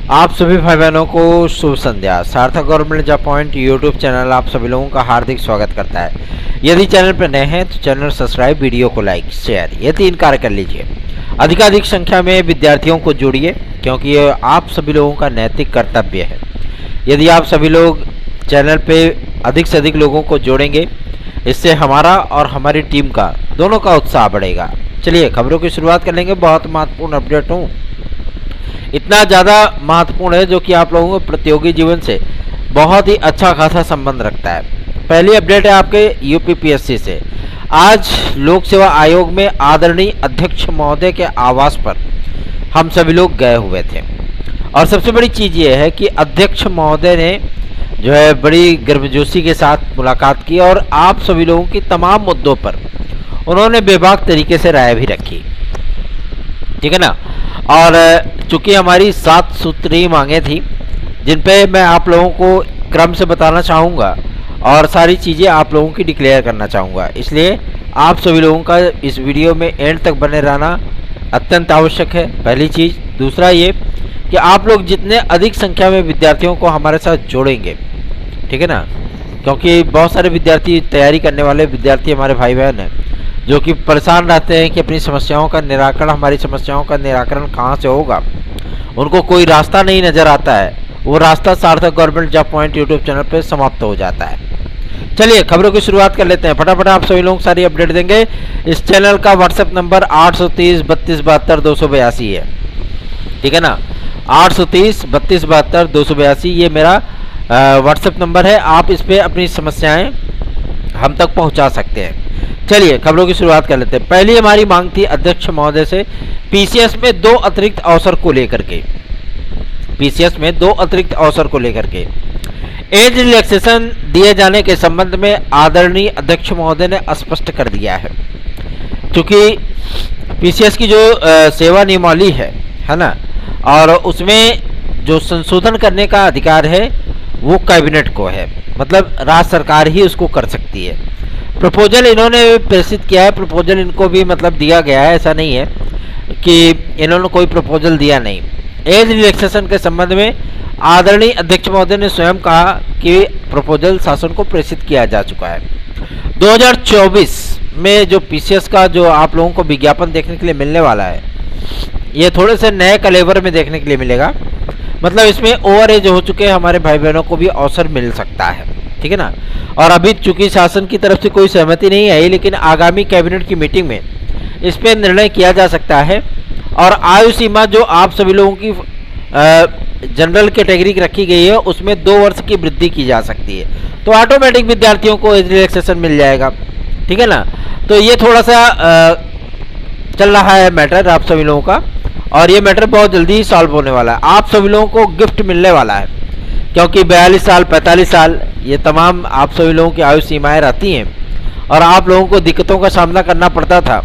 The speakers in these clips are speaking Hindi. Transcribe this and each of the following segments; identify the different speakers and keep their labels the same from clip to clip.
Speaker 1: आप सभी भाई बहनों को शुभ संध्या। सार्थक government job point YouTube channel आप सभी लोगों का हार्दिक स्वागत करता है। यदि चैनल पर नए हैं तो चैनल सब्सक्राइब, वीडियो को लाइक, शेयर, ये 3 कार्य कर लीजिए। अधिकाधिक संख्या में विद्यार्थियों को जोड़िए क्योंकि ये आप सभी लोगों का नैतिक कर्तव्य है। यदि आप सभी लोग चैनल पे अधिक से अधिक लोगों को जोड़ेंगे, इससे हमारा और हमारी टीम का दोनों का उत्साह बढ़ेगा। चलिए खबरों की शुरुआत कर लेंगे। बहुत महत्वपूर्ण अपडेट हूँ, इतना ज़्यादा महत्वपूर्ण है जो कि आप लोगों को प्रतियोगी जीवन से बहुत ही अच्छा खासा संबंध रखता है। पहली अपडेट है आपके यूपीपीएससी से। आज लोक सेवा आयोग में आदरणीय अध्यक्ष महोदय के आवास पर हम सभी लोग गए हुए थे और सबसे बड़ी चीज़ ये है कि अध्यक्ष महोदय ने जो है बड़ी गर्मजोशी के साथ मुलाकात की और आप सभी लोगों की तमाम मुद्दों पर उन्होंने बेबाक तरीके से राय भी रखी, ठीक है ना। और चूंकि हमारी 7 सूत्रीय मांगे थी जिन पे मैं आप लोगों को क्रम से बताना चाहूँगा और सारी चीज़ें आप लोगों की डिक्लेयर करना चाहूँगा, इसलिए आप सभी लोगों का इस वीडियो में एंड तक बने रहना अत्यंत आवश्यक है। पहली चीज़। दूसरा ये कि आप लोग जितने अधिक संख्या में विद्यार्थियों को हमारे साथ जोड़ेंगे, ठीक है ना, क्योंकि बहुत सारे विद्यार्थी, तैयारी करने वाले विद्यार्थी हमारे भाई बहन हैं जो कि परेशान रहते हैं कि अपनी समस्याओं का निराकरण, हमारी समस्याओं का निराकरण कहाँ से होगा। उनको कोई रास्ता नहीं नज़र आता है, वो रास्ता सार्थक government job point YouTube channel पर समाप्त हो जाता है। चलिए खबरों की शुरुआत कर लेते हैं। फटाफट आप सभी लोग सारी अपडेट देंगे। इस चैनल का व्हाट्सएप नंबर 830 32 72 282 है, ठीक है ना। 830 32 72 282 ये मेरा व्हाट्सएप नंबर है। आप इस पर अपनी समस्याएं हम तक पहुंचा सकते हैं। चलिए खबरों की शुरुआत कर लेते हैं। पहली हमारी मांग थी अध्यक्ष महोदय से पीसीएस में 2 अतिरिक्त अवसर को लेकर के। पीसीएस में 2 अतिरिक्त अवसर को लेकर के एज रिलैक्सेशन दिए जाने के संबंध में आदरणीय अध्यक्ष महोदय ने स्पष्ट कर दिया है। क्योंकि पीसीएस की जो सेवा नियमावली है ना, और उसमें जो संशोधन करने का अधिकार है वो कैबिनेट को है, मतलब राज्य सरकार ही उसको कर सकती है। प्रपोजल इन्होंने प्रेषित किया है, प्रपोजल इनको भी मतलब दिया गया है, ऐसा नहीं है कि इन्होंने कोई प्रपोजल दिया नहीं। एज रिलैक्सेशन के संबंध में आदरणीय अध्यक्ष महोदय ने स्वयं कहा कि प्रपोजल शासन को प्रेषित किया जा चुका है। 2024 में जो पीसीएस का जो आप लोगों को विज्ञापन देखने के लिए मिलने वाला है, ये थोड़े से नए कलेवर में देखने के लिए मिलेगा। मतलब इसमें ओवर एज हो चुके हमारे भाई बहनों को भी अवसर मिल सकता है, ठीक है ना। और अभी चूंकि शासन की तरफ से कोई सहमति नहीं आई, लेकिन आगामी कैबिनेट की मीटिंग में इस पर निर्णय किया जा सकता है। और आयु सीमा जो आप सभी लोगों की जनरल कैटेगरी रखी गई है उसमें 2 वर्ष की वृद्धि की जा सकती है, तो ऑटोमेटिक विद्यार्थियों को एज रिलैक्सेशन मिल जाएगा, ठीक है ना। तो ये थोड़ा सा चल रहा है मैटर आप सभी लोगों का, और ये मैटर बहुत जल्दी सॉल्व होने वाला है। आप सभी लोगों को गिफ्ट मिलने वाला है क्योंकि 42 साल 45 साल ये तमाम आप सभी लोगों की आयु सीमाएँ रहती हैं और आप लोगों को दिक्कतों का सामना करना पड़ता था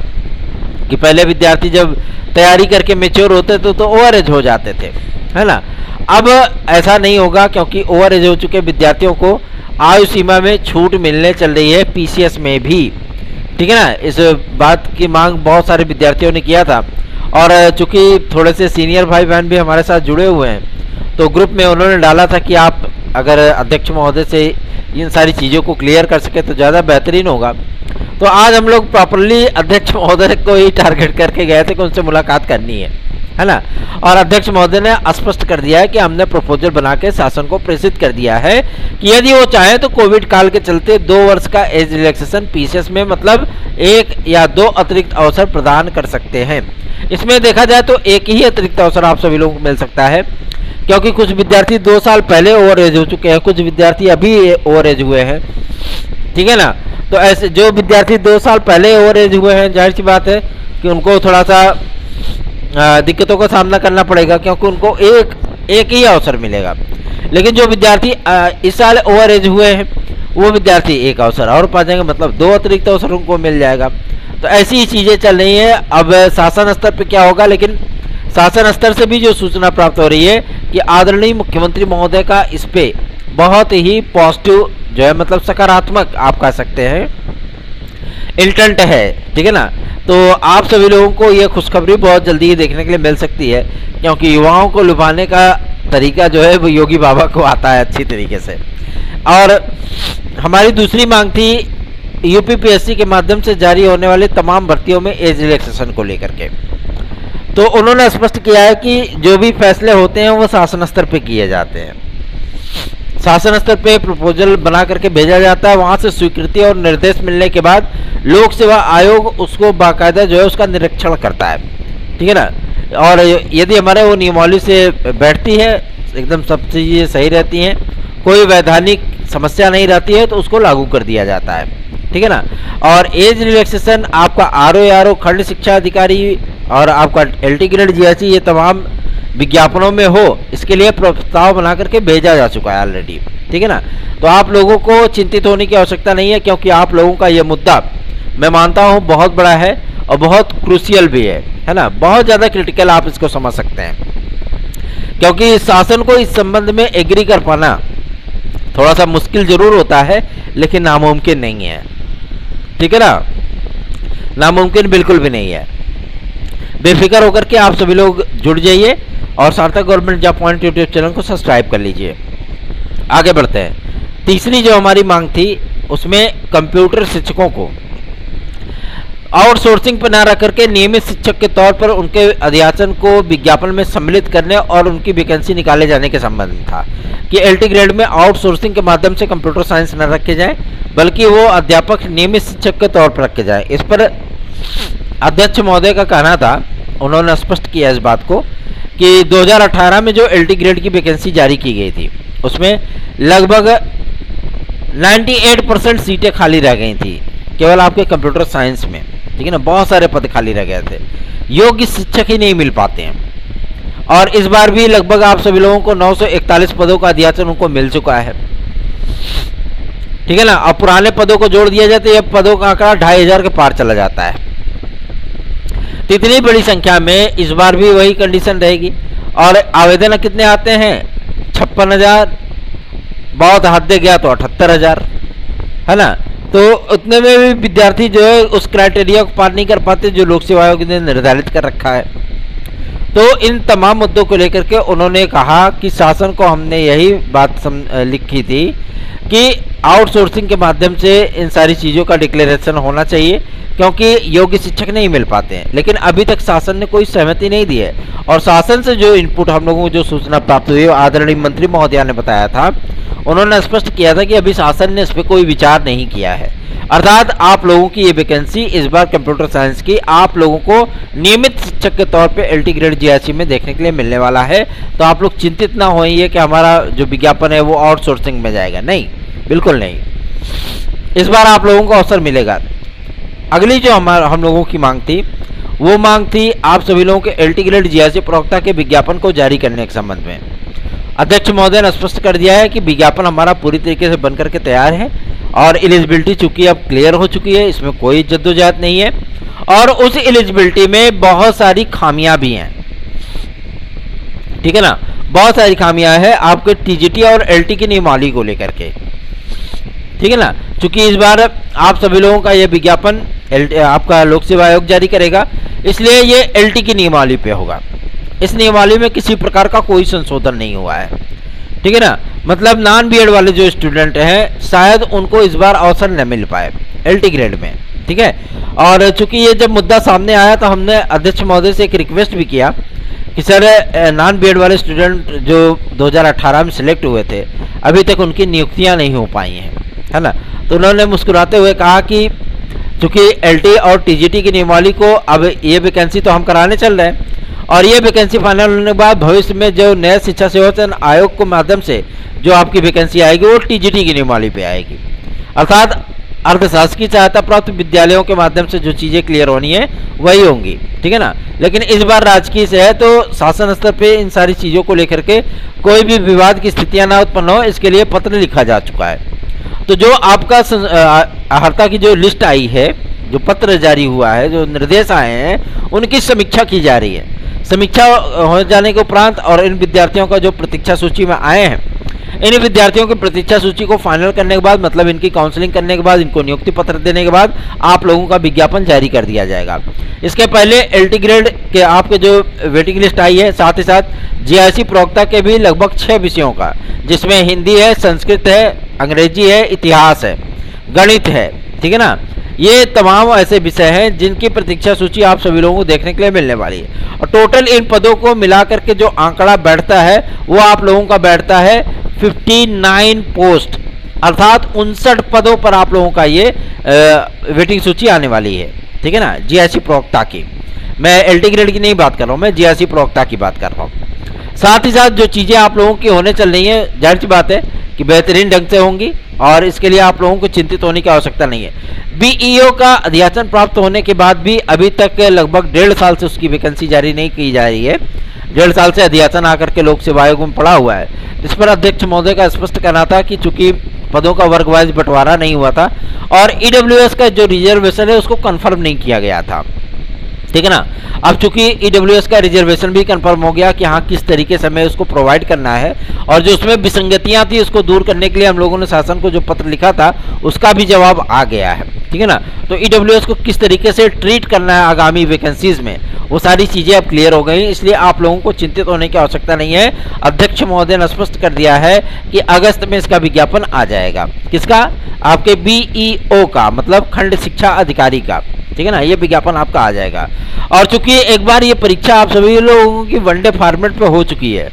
Speaker 1: कि पहले विद्यार्थी जब तैयारी करके मेच्योर होते थे तो ओवर एज हो जाते थे, है ना। अब ऐसा नहीं होगा क्योंकि ओवर एज हो चुके विद्यार्थियों को आयु सीमा में छूट मिलने चल रही है पीसीएस में भी, ठीक है ना। इस बात की मांग बहुत सारे विद्यार्थियों ने किया था और चूंकि थोड़े से सीनियर भाई बहन भी हमारे साथ जुड़े हुए हैं तो ग्रुप में उन्होंने डाला था कि आप अगर अध्यक्ष महोदय से इन सारी चीज़ों को क्लियर कर सके तो ज़्यादा बेहतरीन होगा। तो आज हम लोग प्रॉपरली अध्यक्ष महोदय को ही टारगेट करके गए थे कि उनसे मुलाकात करनी है ना। और अध्यक्ष महोदय ने स्पष्ट कर दिया है कि हमने प्रपोजल बना के शासन को प्रेषित कर दिया है कि यदि वो चाहे तो कोविड काल के चलते 2 वर्ष का एज रिलैक्सेशन पीसीएस में मतलब 1 या 2 अतिरिक्त अवसर प्रदान कर सकते हैं। इसमें देखा जाए तो एक ही अतिरिक्त अवसर आप सभी लोगों को मिल सकता है क्योंकि कुछ विद्यार्थी 2 साल पहले ओवर एज हो चुके हैं, कुछ विद्यार्थी अभी ओवर एज हुए हैं, ठीक है ना। तो ऐसे जो विद्यार्थी 2 साल पहले ओवर एज हुए हैं, जाहिर सी बात है कि उनको थोड़ा सा दिक्कतों का सामना करना पड़ेगा क्योंकि उनको एक ही अवसर मिलेगा। लेकिन जो विद्यार्थी इस साल ओवर एज हुए हैं वो विद्यार्थी 1 अवसर और पा जाएंगे, मतलब 2 अतिरिक्त अवसर उनको मिल जाएगा। तो ऐसी ही चीज़ें चल रही हैं। अब शासन स्तर पर क्या होगा, लेकिन शासन स्तर से भी जो सूचना प्राप्त हो रही है कि आदरणीय मुख्यमंत्री महोदय का इस पे बहुत ही पॉजिटिव जो है, मतलब सकारात्मक आप कह सकते हैं, इंटेंट है, ठीक है ना। तो आप सभी लोगों को ये खुशखबरी बहुत जल्दी ही देखने के लिए मिल सकती है क्योंकि युवाओं को लुभाने का तरीका जो है वो योगी बाबा को आता है अच्छी तरीके से। और हमारी दूसरी मांग थी यूपीपीएससी के माध्यम से जारी होने वाली तमाम भर्तियों में एज रिलैक्सेशन को लेकर के। तो उन्होंने स्पष्ट किया है कि जो भी फैसले होते हैं वो शासन स्तर पे किए जाते हैं, शासन स्तर पे प्रपोजल बना करके भेजा जाता है, वहाँ से स्वीकृति और निर्देश मिलने के बाद लोक सेवा आयोग उसको बाकायदा जो है उसका निरीक्षण करता है, ठीक है ना। और यदि हमारे वो नियमावली से बैठती है, एकदम सब चीज़ें सही रहती हैं, कोई वैधानिक समस्या नहीं रहती है, तो उसको लागू कर दिया जाता है, ठीक है ना। और एज रिलैक्सेशन आपका आरओ खंड शिक्षा अधिकारी और आपका एलटी ग्रेड जीएससी ये तमाम विज्ञापनों में हो, इसके लिए प्रस्ताव बना करके भेजा जा चुका है ऑलरेडी, ठीक है ना। तो आप लोगों को चिंतित होने की आवश्यकता नहीं है, क्योंकि आप लोगों का ये मुद्दा मैं मानता हूँ बहुत बड़ा है और बहुत क्रूशियल भी है ना, बहुत ज़्यादा क्रिटिकल आप इसको समझ सकते हैं, क्योंकि शासन को इस संबंध में एग्री कर पाना थोड़ा सा मुश्किल जरूर होता है, लेकिन नामुमकिन नहीं है, ठीक है ना, नामुमकिन बिल्कुल भी नहीं है। बेफिक्र होकर के आप सभी लोग जुड़ जाइए और सार्थक government job point YouTube channel को सब्सक्राइब कर लीजिए। आगे बढ़ते हैं। तीसरी जो हमारी मांग थी उसमें कंप्यूटर शिक्षकों को आउटसोर्सिंग पर न रख करके नियमित शिक्षक के तौर पर उनके अध्यापन को विज्ञापन में सम्मिलित करने और उनकी वैकेंसी निकाले जाने के संबंध में था कि एलटी ग्रेड में आउटसोर्सिंग के माध्यम से कंप्यूटर साइंस न रखे जाए, बल्कि वो अध्यापक नियमित शिक्षक के तौर पर रखे जाए। इस पर अध्यक्ष महोदय का कहना था, उन्होंने स्पष्ट किया इस बात को कि 2018 में जो एलटी ग्रेड की वैकेंसी जारी की गई थी उसमें लगभग 98% सीटें खाली रह गई थी केवल आपके कंप्यूटर साइंस में, ठीक है ना। बहुत सारे पद खाली रह गए थे, योग्य शिक्षक ही नहीं मिल पाते हैं। और इस बार भी लगभग आप सभी लोगों को 941 पदों का अध्याचन उनको मिल चुका है, ठीक है ना। अब पुराने पदों को जोड़ दिया जाए तो यह पदों का आंकड़ा 2500 के पार चला जाता है। तो इतनी बड़ी संख्या में इस बार भी वही कंडीशन रहेगी। और आवेदन कितने आते हैं? 56,000, बहुत हद गया तो 78,000, है ना। तो उतने में भी विद्यार्थी जो है उस क्राइटेरिया को पार नहीं कर पाते जो लोक सेवा आयोग ने निर्धारित कर रखा है। तो इन तमाम मुद्दों को लेकर के उन्होंने कहा कि शासन को हमने यही बात लिखी थी कि आउटसोर्सिंग के माध्यम से इन सारी चीज़ों का डिक्लेरेशन होना चाहिए, क्योंकि योग्य शिक्षक नहीं मिल पाते हैं। लेकिन अभी तक शासन ने कोई सहमति नहीं दी है। और शासन से जो इनपुट हम लोगों को जो सूचना प्राप्त हुई, आदरणीय मंत्री महोदया ने बताया था, उन्होंने स्पष्ट किया था कि अभी शासन ने इस पर कोई विचार नहीं किया है। अर्थात आप लोगों की ये वैकेंसी इस बार कंप्यूटर साइंस की आप लोगों को नियमित शिक्षक के तौर पे एलटी ग्रेड जीआईसी में देखने के लिए मिलने वाला है। तो आप लोग चिंतित ना होइए कि हमारा जो विज्ञापन है वो आउटसोर्सिंग में जाएगा, नहीं, बिल्कुल नहीं। इस बार आप लोगों को अवसर मिलेगा। अगली जो हम लोगों की मांग थी वो मांग थी आप सभी लोगों के एलटी ग्रेड जीआईसी प्रवक्ता के विज्ञापन को जारी करने के संबंध में। अध्यक्ष महोदय ने स्पष्ट कर दिया है कि विज्ञापन हमारा पूरी तरीके से बनकर के तैयार है और एलिजिबिलिटी चूंकि अब क्लियर हो चुकी है, इसमें कोई जद्दोजहद नहीं है। और उस एलिजिबिलिटी में बहुत सारी खामियां भी हैं, ठीक है ना, बहुत सारी खामियां हैं आपके टीजीटी और एलटी की नियमावली को लेकर के, ठीक है ना। चूंकि इस बार आप सभी लोगों का यह विज्ञापन आपका लोक सेवा आयोग जारी करेगा, इसलिए ये एलटी की नियमावली पे होगा। इस नियमावली में किसी प्रकार का कोई संशोधन नहीं हुआ है, ठीक है ना। मतलब नॉन बीएड वाले जो स्टूडेंट हैं शायद उनको इस बार अवसर न मिल पाए एलटी ग्रेड में, ठीक है। और चूंकि ये जब मुद्दा सामने आया तो हमने अध्यक्ष महोदय से एक रिक्वेस्ट भी किया कि सर नॉन बीएड वाले स्टूडेंट जो 2018 में सिलेक्ट हुए थे अभी तक उनकी नियुक्तियां नहीं हो पाई हैं, है ना। तो उन्होंने मुस्कुराते हुए कहा कि चूंकि एलटी और टीजीटी की नियमावली को अब ये वैकेंसी तो हम कराने चल रहे हैं और ये वैकेंसी फाइनल होने के बाद भविष्य में जो नए शिक्षा सेवा चयन आयोग के माध्यम से जो आपकी वैकेंसी आएगी वो टीजीटी की नियमावली पे आएगी। अर्थात अर्थशास्त्र की सहायता प्राप्त विद्यालयों के माध्यम से जो चीज़ें क्लियर होनी है वही होंगी, ठीक है ना। लेकिन इस बार राजकीय से है तो शासन स्तर पे इन सारी चीज़ों को लेकर के कोई भी विवाद की स्थितियाँ ना उत्पन्न हो, इसके लिए पत्र लिखा जा चुका है। तो जो आपका अहर्ता की जो लिस्ट आई है, जो पत्र जारी हुआ है, जो निर्देश आए हैं, उनकी समीक्षा की जा रही है। समीक्षा हो जाने के उपरांत और इन विद्यार्थियों का जो प्रतीक्षा सूची में आए हैं इन विद्यार्थियों की प्रतीक्षा सूची को फाइनल करने के बाद, मतलब इनकी काउंसलिंग करने के बाद, इनको नियुक्ति पत्र देने के बाद आप लोगों का विज्ञापन जारी कर दिया जाएगा। इसके पहले एलटी ग्रेड के आपके जो वेटिंग लिस्ट आई है, साथ ही साथ जीआईसी प्रवक्ता के भी लगभग 6 विषयों का, जिसमें हिंदी है, संस्कृत है, अंग्रेजी है, इतिहास है, गणित है, ठीक है ना। ये तमाम ऐसे विषय हैं जिनकी प्रतीक्षा सूची आप सभी लोगों को देखने के लिए मिलने वाली है। और टोटल इन पदों को मिलाकर के जो आंकड़ा बैठता है वो आप लोगों का बैठता है 59 पोस्ट, अर्थात 59 पदों पर आप लोगों का ये वेटिंग सूची आने वाली है, ठीक है ना। जीआईसी प्रवक्ता की, मैं एलटी ग्रेड की नहीं बात कर रहा हूँ, मैं जीआईसी प्रवक्ता की बात कर रहा हूँ। साथ ही साथ जो चीज़ें आप लोगों की होने चल रही हैं, जाहिर सी बात है कि बेहतरीन ढंग से होंगी और इसके लिए आप लोगों को चिंतित होने की आवश्यकता नहीं है। बीईओ का अध्यासन प्राप्त होने के बाद भी अभी तक लगभग 1.5 साल से उसकी वैकेंसी जारी नहीं की जा रही है। 1.5 साल से अध्यासन आकर के लोक सेवा आयोग में पड़ा हुआ है। इस पर अध्यक्ष महोदय का स्पष्ट कहना था कि चूंकि पदों का वर्ग वाइज बंटवारा नहीं हुआ था और ईडब्ल्यूएस का जो रिजर्वेशन है उसको कंफर्म नहीं किया गया था, ठीक है ना। अब चूंकि ईडब्ल्यूएस का रिजर्वेशन भी कंफर्म हो गया कि हाँ किस तरीके से हमें उसको प्रोवाइड करना है, और जो उसमें विसंगतियां थी उसको दूर करने के लिए हम लोगों ने शासन को जो पत्र लिखा था उसका भी जवाब आ गया है, ठीक है ना। तो ईडब्ल्यूएस को किस तरीके से ट्रीट करना है आगामी वैकेंसीज में, वो सारी चीज़ें अब क्लियर हो गई, इसलिए आप लोगों को चिंतित होने की आवश्यकता नहीं है। अध्यक्ष महोदय ने स्पष्ट कर दिया है कि अगस्त में इसका विज्ञापन आ जाएगा। किसका? आपके बीईओ का, मतलब खंड शिक्षा अधिकारी का, ठीक है ना। ये विज्ञापन आपका आ जाएगा। और चूंकि एक बार ये परीक्षा आप सभी लोगों की वनडे फॉर्मेट पे हो चुकी है,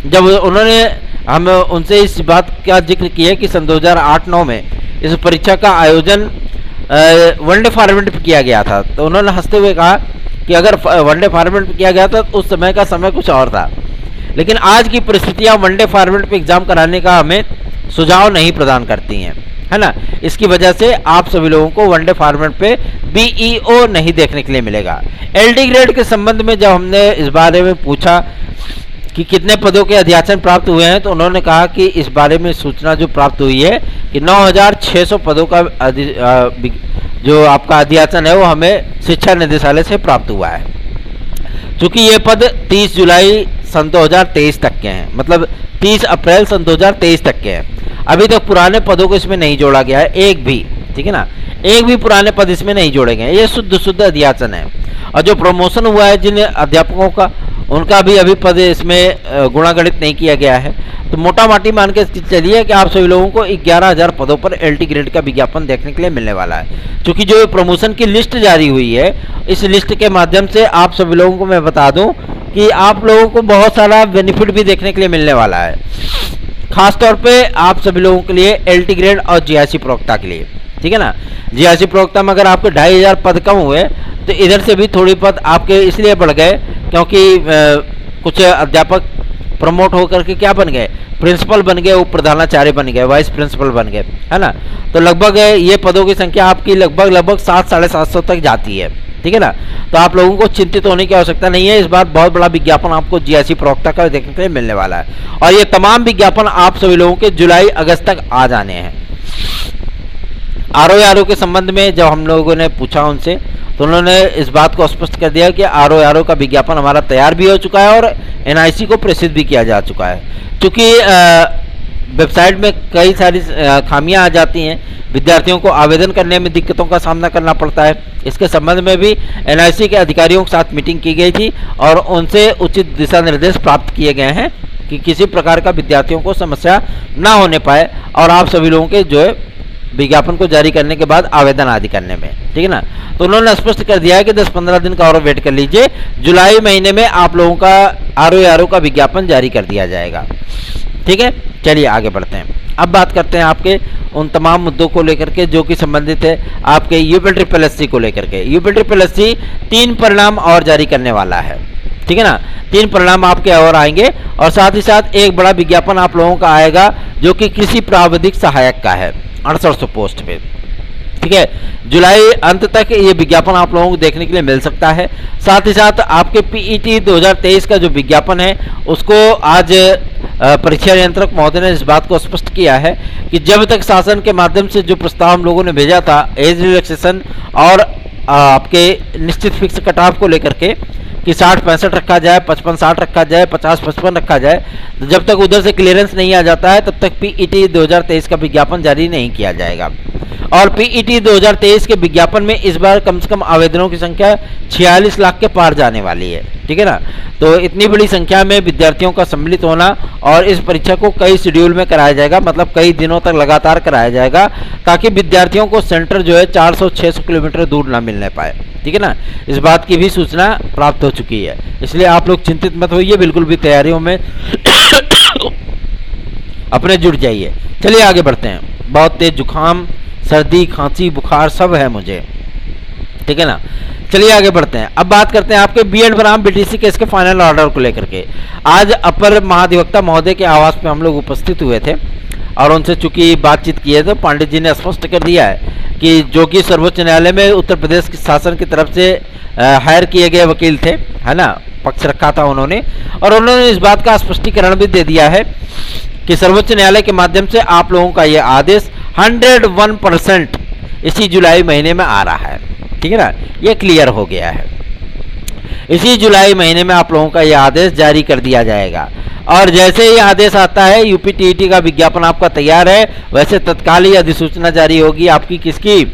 Speaker 1: जब उन्होंने हम उनसे इस बात का जिक्र किया कि सन 2008-9 में इस परीक्षा का आयोजन वनडे फॉर्मेट पे किया गया था, तो उन्होंने हंसते हुए कहा कि अगर वनडे फॉर्मेट पे किया गया था तो उस समय का समय कुछ और था, लेकिन आज की परिस्थितियां वनडे फॉर्मेट पे एग्जाम कराने का हमें सुझाव नहीं प्रदान करती हैं, है ना। इसकी वजह से आप सभी लोगों को वनडे फॉर्मेट पे बीईओ नहीं देखने के लिए मिलेगा। एलडी ग्रेड के संबंध में जब हमने इस बारे में पूछा कि कितने पदों के अध्यासन प्राप्त हुए हैं, तो उन्होंने कहा कि इस बारे में सूचना जो प्राप्त हुई है कि 9600 पदों का जो आपका अध्यासन है वो हमें शिक्षा निदेशालय से प्राप्त हुआ है। चूँकि ये पद 30 जुलाई सन 2023 तक के हैं, मतलब 30 अप्रैल सन 2023 तक के हैं। अभी तक पुराने पदों को इसमें नहीं जोड़ा गया है, एक भी, ठीक है ना, एक भी पुराने पद इसमें नहीं जोड़े गए। ये शुद्ध अध्यासन है। और जो प्रमोशन हुआ है जिन अध्यापकों का, उनका भी अभी पद इसमें गुणागणित नहीं किया गया है। तो मोटा माटी मान के चलिए कि आप सभी लोगों को 11,000 पदों पर एलटी ग्रेड का विज्ञापन देखने के लिए मिलने वाला है। क्योंकि जो प्रमोशन की लिस्ट जारी हुई है, इस लिस्ट के माध्यम से आप सभी लोगों को मैं बता दूं कि आप लोगों को बहुत सारा बेनिफिट भी देखने के लिए मिलने वाला है, खासतौर पे आप सभी लोगों के लिए एलटी ग्रेड और जीआईसी प्रवक्ता के लिए, ठीक है ना। जीआईसी प्रवक्ता में अगर आपके 2,500 पद कम हुए तो इधर से भी थोड़ी पद आपके इसलिए बढ़ गए क्योंकि कुछ अध्यापक प्रमोट होकर के क्या बन गए, प्रिंसिपल बन गए, उप प्रधानाचार्य बन गए, वाइस प्रिंसिपल बन गए, है ना। तो लगभग ये पदों की संख्या आपकी लगभग 700-750 तक जाती है, ठीक है ना। तो आप लोगों को चिंतित होने की आवश्यकता नहीं है। इस बार बहुत बड़ा विज्ञापन आपको जीआईसी प्रवक्ता का देखने के लिए मिलने वाला है, और ये तमाम विज्ञापन आप सभी लोगों के जुलाई अगस्त तक आ जाने हैं। आरओ के संबंध में जब हम लोगों ने पूछा उनसे, तो उन्होंने इस बात को स्पष्ट कर दिया कि आरओ का विज्ञापन हमारा तैयार भी हो चुका है और एनआईसी को प्रेषित भी किया जा चुका है। क्योंकि वेबसाइट में कई सारी खामियां आ जाती हैं, विद्यार्थियों को आवेदन करने में दिक्कतों का सामना करना पड़ता है। इसके संबंध में भी एनआईसी के अधिकारियों के साथ मीटिंग की गई थी और उनसे उचित दिशा निर्देश प्राप्त किए गए हैं कि किसी प्रकार का विद्यार्थियों को समस्या ना होने पाए और आप सभी लोगों के जो है विज्ञापन को जारी करने के बाद आवेदन आदि करने में, ठीक है ना। तो उन्होंने स्पष्ट कर दिया है कि 10-15 दिन का और वेट कर लीजिए, जुलाई महीने में आप लोगों का आरओ का विज्ञापन जारी कर दिया जाएगा, ठीक है। चलिए आगे बढ़ते हैं। अब बात करते हैं आपके उन तमाम मुद्दों को लेकर के जो कि संबंधित है आपके यूपीट्रिपलएससी को लेकर के। यूपीट्रिपलएससी 3 परिणाम और जारी करने वाला है, ठीक है ना। 3 परिणाम आपके और आएंगे और साथ ही साथ एक बड़ा विज्ञापन आप लोगों का आएगा जो कि कृषि प्राविधिक सहायक का है 6800 पोस्ट पे, ठीक है। जुलाई अंत तक ये विज्ञापन आप लोगों को देखने के लिए मिल सकता है। साथ ही साथ आपके पीईटी 2023 का जो विज्ञापन है उसको आज परीक्षा नियंत्रक महोदय ने इस बात को स्पष्ट किया है कि जब तक शासन के माध्यम से जो प्रस्ताव हम लोगों ने भेजा था एज रिलैक्सेशन और आपके निश्चित फिक्स कट ऑफ को लेकर के कि 60-65 रखा जाए, 55-60 रखा जाए, 50-55 रखा जाए, तो जब तक उधर से क्लियरेंस नहीं आ जाता है तब तक पीईटी 2023 का विज्ञापन जारी नहीं किया जाएगा। और पीईटी 2023 के विज्ञापन में इस बार कम से कम आवेदनों की संख्या 46 लाख के पार जाने वाली है, ठीक है ना। तो इतनी बड़ी संख्या में विद्यार्थियों का सम्मिलित होना, और इस परीक्षा को कई शेड्यूल में कराया जाएगा, मतलब कई दिनों तक लगातार कराया जाएगा, ताकि विद्यार्थियों को सेंटर जो है 400-600 किलोमीटर दूर ना मिलने पाए, ठीक है ना। इस बात की भी सूचना प्राप्त हो चुकी है, इसलिए आप लोग चिंतित मत होइए, बिल्कुल भी तैयारियों में अपने जुट जाइए। चलिए आगे बढ़ते हैं। बहुत तेज जुकाम, सर्दी, खांसी, बुखार सब है मुझे, ठीक है ना। चलिए आगे बढ़ते हैं। अब बात करते हैं आपके बीएड बनाम बीटीसी केस के फाइनल ऑर्डर को लेकर के। आज अपर महाधिवक्ता महोदय के आवास पे हम लोग उपस्थित हुए थे और उनसे चूंकि बातचीत की है, तो पांडित जी ने स्पष्ट कर दिया है कि जो कि सर्वोच्च न्यायालय में उत्तर प्रदेश के शासन की तरफ से हायर किए गए वकील थे, है ना, पक्ष रखा था उन्होंने, और उन्होंने इस बात का स्पष्टीकरण भी दे दिया है कि सर्वोच्च न्यायालय के माध्यम से आप लोगों का ये आदेश 101% इसी जुलाई महीने में आ रहा है, ठीक है ना, ये क्लियर हो गया है। इसी जुलाई महीने में आप लोगों का ये आदेश जारी कर दिया जाएगा, और जैसे ही आदेश आता है, यूपीटीईटी का विज्ञापन आपका तैयार है, वैसे तत्काल ही अधिसूचना जारी होगी आपकी, किसकी,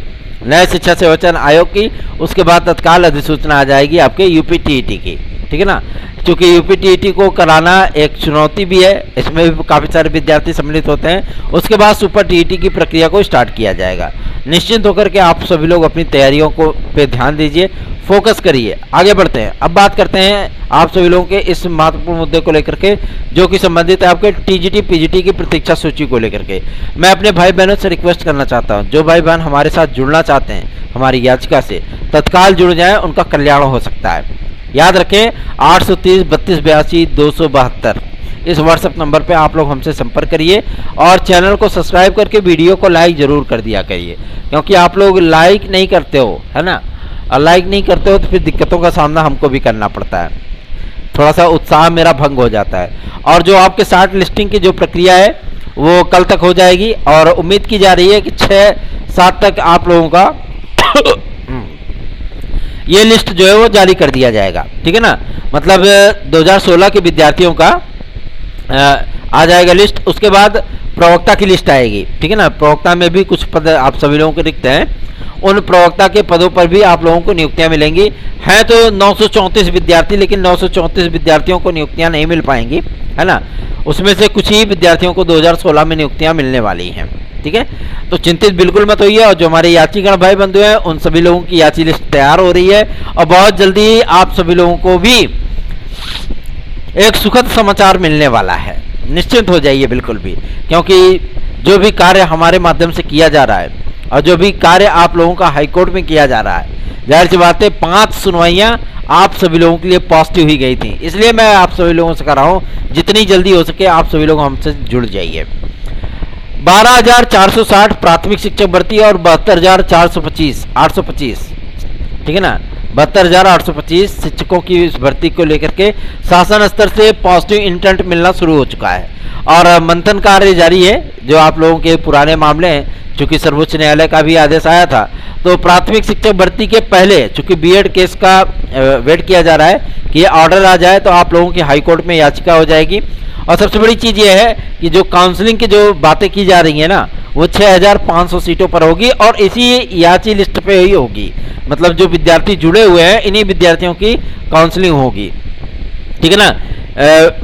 Speaker 1: नए शिक्षा सेवाचयन आयोग की। उसके बाद तत्काल अधिसूचना आ जाएगी आपके यूपीटीईटी की, ठीक है ना। क्योंकि यूपीटीईटी को कराना एक चुनौती भी है, इसमें भी काफ़ी सारे विद्यार्थी सम्मिलित होते हैं। उसके बाद सुपर टीईटी की प्रक्रिया को स्टार्ट किया जाएगा। निश्चिंत होकर के आप सभी लोग अपनी तैयारियों को पे ध्यान दीजिए, फोकस करिए। आगे बढ़ते हैं। अब बात करते हैं आप सभी लोगों के इस महत्वपूर्ण मुद्दे को लेकर के, जो कि संबंधित है आपके टीजीटी पीजीटी की प्रतीक्षा सूची को लेकर के। मैं अपने भाई बहनों से रिक्वेस्ट करना चाहता हूं, जो भाई बहन हमारे साथ जुड़ना चाहते हैं हमारी याचिका से, तत्काल जुड़ जाएं, उनका कल्याण हो सकता है। याद रखें 830 32 82 272 इस व्हाट्सएप नंबर पे आप लोग हमसे संपर्क करिए, और चैनल को सब्सक्राइब करके वीडियो को लाइक जरूर कर दिया करिए, क्योंकि आप लोग लाइक नहीं करते हो, है ना, और लाइक नहीं करते हो तो फिर दिक्कतों का सामना हमको भी करना पड़ता है, थोड़ा सा उत्साह मेरा भंग हो जाता है। और जो आपके शार्ट लिस्टिंग की जो प्रक्रिया है वो कल तक हो जाएगी, और उम्मीद की जा रही है कि 6-7 तक आप लोगों का ये लिस्ट जो है वो जारी कर दिया जाएगा, ठीक है ना। मतलब 2016 के विद्यार्थियों का आ जाएगा लिस्ट। उसके बाद प्रवक्ता की लिस्ट आएगी, ठीक है ना। प्रवक्ता में भी कुछ पद आप सभी लोगों के रिक्त हैं, उन प्रवक्ता के पदों पर भी आप लोगों को नियुक्तियां मिलेंगी। हैं तो 934 विद्यार्थी, लेकिन 934 विद्यार्थियों को नियुक्तियां नहीं मिल पाएंगी, है ना। उसमें से कुछ ही विद्यार्थियों को 2016 में नियुक्तियां मिलने वाली हैं, ठीक है। तो चिंतित बिल्कुल मत होइए, और जो हमारे यात्रीगण भाई बंधु हैं उन सभी लोगों की यात्री लिस्ट तैयार हो रही है, और बहुत जल्दी आप सभी लोगों को भी एक सुखद समाचार मिलने वाला है। निश्चिंत हो जाइए बिल्कुल भी, क्योंकि जो भी कार्य हमारे माध्यम से किया जा रहा है, और जो भी कार्य आप लोगों का हाईकोर्ट में किया जा रहा है, जाहिर सी बात है 5 सुनवाइयां आप सभी लोगों के लिए पॉजिटिव ही गई थी। इसलिए मैं आप सभी लोगों से कह रहा हूं, जितनी जल्दी हो सके आप सभी लोग हमसे जुड़ जाइए। 12,460 प्राथमिक शिक्षक भर्ती और 72,825, ठीक है ना, 72,825 शिक्षकों की इस भर्ती को लेकर के शासन स्तर से पॉजिटिव इंटेंट मिलना शुरू हो चुका है, और मंथन कार्य जारी है। जो आप लोगों के पुराने मामले हैं, चूंकि सर्वोच्च न्यायालय का भी आदेश आया था, तो प्राथमिक शिक्षक भर्ती के पहले चूंकि बीएड केस का वेट किया जा रहा है कि ये ऑर्डर आ जाए, तो आप लोगों की हाईकोर्ट में याचिका हो जाएगी। और सबसे बड़ी चीज़ ये है कि जो काउंसलिंग की जो बातें की जा रही हैं ना, वो 6,500 सीटों पर होगी, और इसी याची लिस्ट पे ही होगी। मतलब जो विद्यार्थी जुड़े हुए हैं, इन्हीं विद्यार्थियों की काउंसलिंग होगी, ठीक है ना।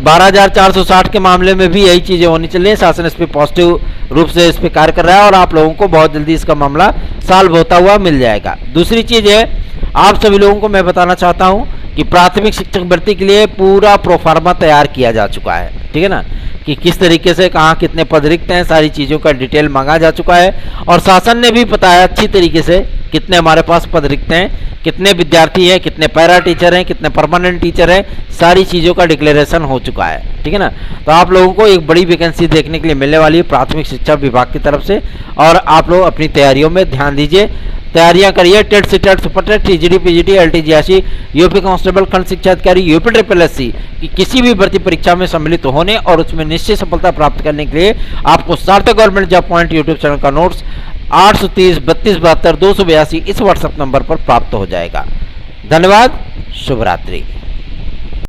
Speaker 1: 12,460 के मामले में भी यही चीज़ें होनी चाहिए। शासन इस पर पॉजिटिव रूप से इस पर कार्य कर रहा है, और आप लोगों को बहुत जल्दी इसका मामला सॉल्व होता हुआ मिल जाएगा। दूसरी चीज़ है, आप सभी लोगों को मैं बताना चाहता हूं कि प्राथमिक शिक्षक भर्ती के लिए पूरा प्रोफार्मा तैयार किया जा चुका है, ठीक है ना, कि किस तरीके से कहाँ कितने पद रिक्त हैं, सारी चीज़ों का डिटेल मांगा जा चुका है, और शासन ने भी बताया अच्छी तरीके से कितने हमारे पास पद रिक्त हैं, कितने विद्यार्थी हैं, कितने पैरा टीचर हैं, कितने परमानेंट टीचर हैं, सारी चीज़ों का डिक्लेरेशन हो चुका है, ठीक है ना। तो आप लोगों को एक बड़ी वैकेंसी देखने के लिए मिलने वाली है प्राथमिक शिक्षा विभाग की तरफ से, और आप लोग अपनी तैयारियों में ध्यान दीजिए, तैयारियां करिए। TET CTET super TET TGT PGT LTGRC UP constable खंड शिक्षा अधिकारी यूपी SSSC की किसी भी भर्ती परीक्षा में सम्मिलित होने और उसमें निश्चित सफलता प्राप्त करने के लिए आपको सार्थक government job point YouTube channel का नोट्स 830 32 72 282 इस व्हाट्सएप नंबर पर प्राप्त हो जाएगा। धन्यवाद, शुभ रात्रि।